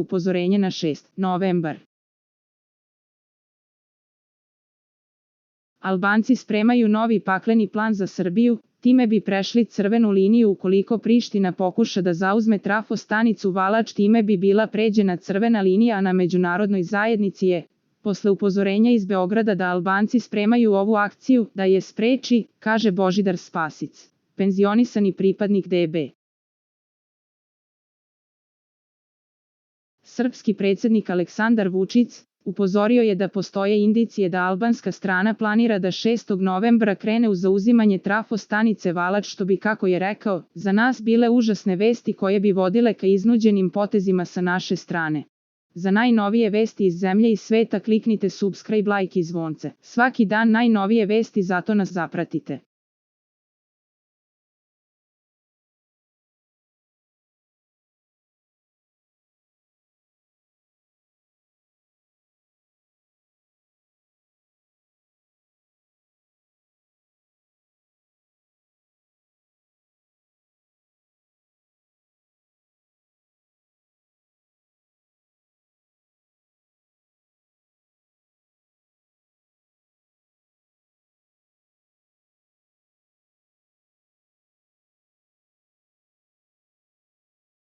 Upozorenje na 6. novembar. Albanci spremaju novi pakleni plan za Srbiju, time bi prešli crvenu liniju ukoliko Priština pokuša da zauzme trafo-stanicu Valač, time bi bila pređena crvena linija, a na međunarodnoj zajednici je, posle upozorenja iz Beograda da Albanci spremaju ovu akciju, da je spreči, kaže Božidar Spasic, penzionisani pripadnik DB. Srpski predsjednik Aleksandar Vučić upozorio je da postoje indicije da albanska strana planira da 6. novembra krene u zauzimanje trafo-stanice Valač, što bi, kako je rekao, za nas bile užasne vesti koje bi vodile ka iznuđenim potezima sa naše strane. Za najnovije vesti iz zemlje i sveta kliknite subscribe, like i zvonce. Svaki dan najnovije vesti, zato nas zapratite.